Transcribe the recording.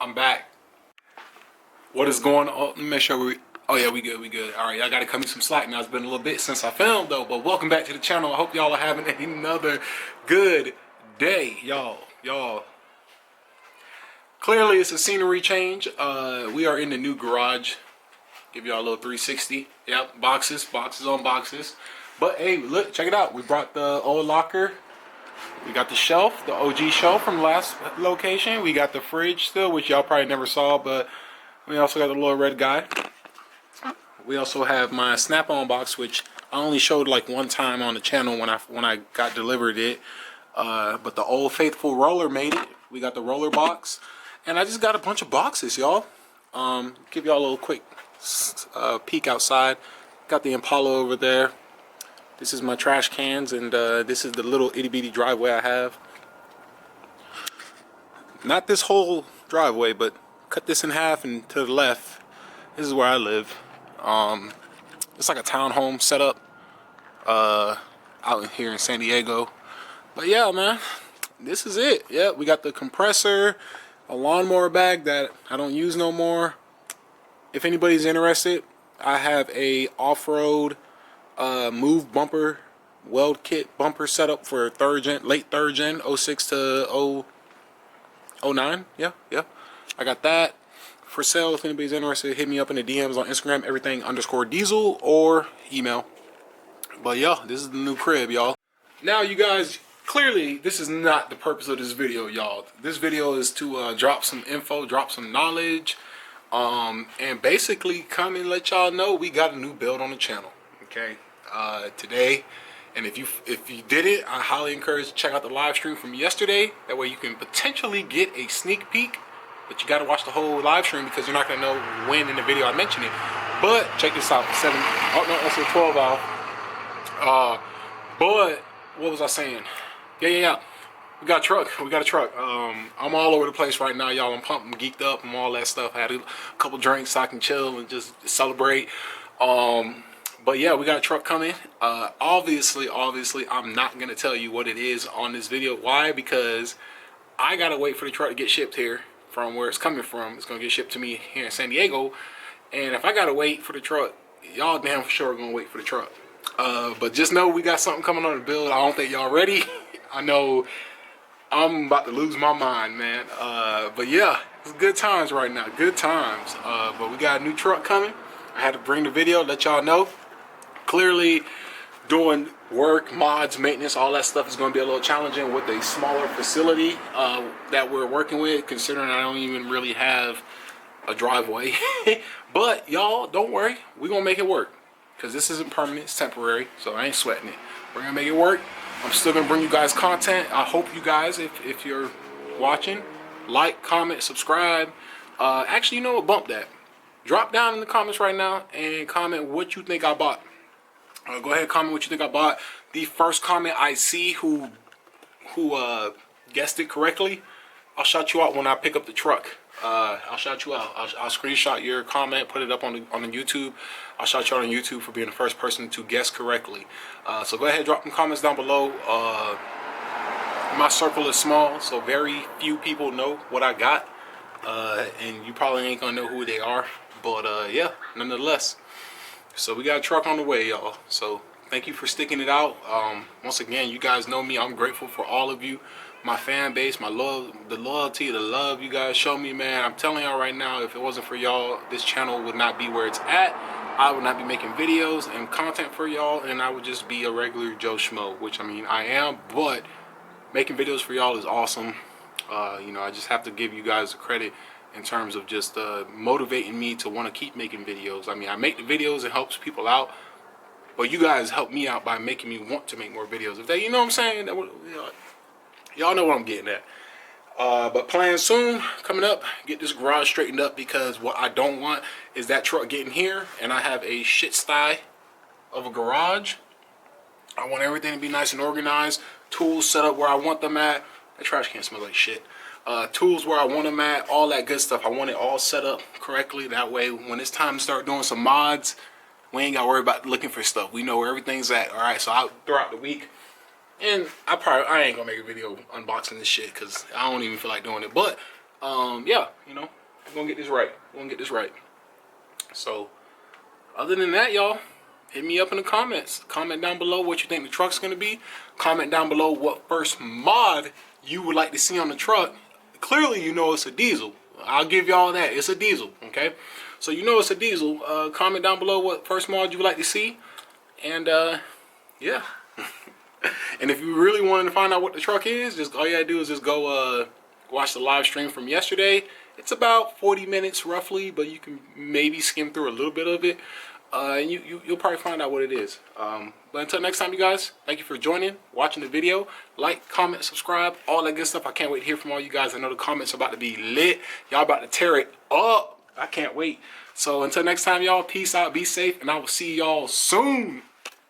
I'm back. What is going on? Let me make sure we. Oh yeah, we good. All right, y'all gotta cut me some slack now. It's been a little bit since I filmed though, but welcome back to the channel. I hope y'all are having another good day, y'all. Clearly, it's a scenery change. We are in the new garage. Give y'all a little 360. Yep, boxes on boxes. But hey, look, check it out. We brought the old locker. We got the shelf, the OG shelf from last location. We got the fridge still, which y'all probably never saw, but we also got the little red guy. We also have my snap-on box, which I only showed like one time on the channel when I got delivered it. But the old faithful roller made it. We got the roller box, and I just got a bunch of boxes, y'all. Give y'all a little quick peek outside. Got the Impala over there. This is my trash cans, and this is the little itty bitty driveway I have. Not this whole driveway, but cut this in half, and to the left, this is where I live. It's like a townhome setup out here in San Diego. But yeah, man, this is it. Yeah, we got the compressor, a lawnmower bag that I don't use no more. If anybody's interested, I have a off-road move bumper weld kit bumper setup for late third gen 06 to 09. Yeah, I got that for sale. If anybody's interested, hit me up in the DMs on Instagram, everything_diesel, or email. But yeah, this is the new crib, y'all. Now, you guys, clearly this is not the purpose of this video, y'all. This video is to drop some info, drop some knowledge, and basically come and let y'all know we got a new build on the channel. Okay, today, and if you did it, I highly encourage to check out the live stream from yesterday. That way you can potentially get a sneak peek, but you got to watch the whole live stream because you're not going to know when in the video I mention it. But check this out, that's a 12 hour. But what was I saying? Yeah. We got a truck. I'm all over the place right now, y'all. I'm pumped, I'm geeked up, and all that stuff. I had a couple drinks so I can chill and just celebrate. But yeah, we got a truck coming. Obviously, I'm not gonna tell you what it is on this video. Why? Because I gotta wait for the truck to get shipped here from where it's coming from. It's gonna get shipped to me here in San Diego. And if I gotta wait for the truck, y'all damn for sure are gonna wait for the truck. But just know we got something coming on the build. I don't think y'all ready. I know I'm about to lose my mind, man. But yeah, it's good times right now. Good times. But we got a new truck coming. I had to bring the video, let y'all know. Clearly, doing work, mods, maintenance, all that stuff is going to be a little challenging with a smaller facility that we're working with, considering I don't even really have a driveway. But y'all, don't worry. We're going to make it work. Because this isn't permanent, it's temporary. So I ain't sweating it. We're going to make it work. I'm still going to bring you guys content. I hope you guys, if you're watching, like, comment, subscribe. Actually, you know what? Bump that. Drop down in the comments right now and comment what you think I bought. Go ahead and comment what you think I bought. The first comment I see who guessed it correctly, I'll shout you out when I pick up the truck. I'll shout you out. I'll screenshot your comment, put it up on the YouTube. I'll shout you out on YouTube for being the first person to guess correctly. So go ahead, drop some comments down below. My circle is small, so very few people know what I got, and you probably ain't gonna know who they are. But yeah, nonetheless. So we got a truck on the way, y'all. So thank you for sticking it out. Once again, you guys know me. I'm grateful for all of you, my fan base, my love, the loyalty, the love you guys show me, man. I'm telling y'all right now, if it wasn't for y'all, this channel would not be where it's at. I would not be making videos and content for y'all, and I would just be a regular Joe Schmo, which I mean I am, but making videos for y'all is awesome. You know, I just have to give you guys the credit in terms of just motivating me to want to keep making videos. I mean, I make the videos, it helps people out, but you guys help me out by making me want to make more videos. If they, you know what I'm saying? Y'all know what I'm getting at. But plans soon, coming up, get this garage straightened up, because what I don't want is that truck getting here and I have a shit sty of a garage. I want everything to be nice and organized, tools set up where I want them at. That trash can smell like shit. Tools where I want them at, all that good stuff. I want it all set up correctly. That way, when it's time to start doing some mods, we ain't got to worry about looking for stuff. We know where everything's at. All right, so throughout the week, and I ain't going to make a video unboxing this shit because I don't even feel like doing it. But Yeah, you know, we're gonna get this right. We're gonna get this right. So, other than that, y'all, hit me up in the comments. Comment down below what you think the truck's gonna be. Comment down below what first mod you would like to see on the truck. Clearly, you know it's a diesel. I'll give y'all that. It's a diesel, okay? So you know it's a diesel. Comment down below what first mod you would like to see. And, yeah. And if you really wanted to find out what the truck is, just all you gotta do is just go watch the live stream from yesterday. It's about 40 minutes roughly, but you can maybe skim through a little bit of it. And you'll probably find out what it is. But until next time, you guys, thank you for joining, watching the video. Like, comment, subscribe, all that good stuff. I can't wait to hear from all you guys. I know the comments are about to be lit. Y'all about to tear it up. I can't wait. So until next time, y'all, peace out, be safe, and I will see y'all soon.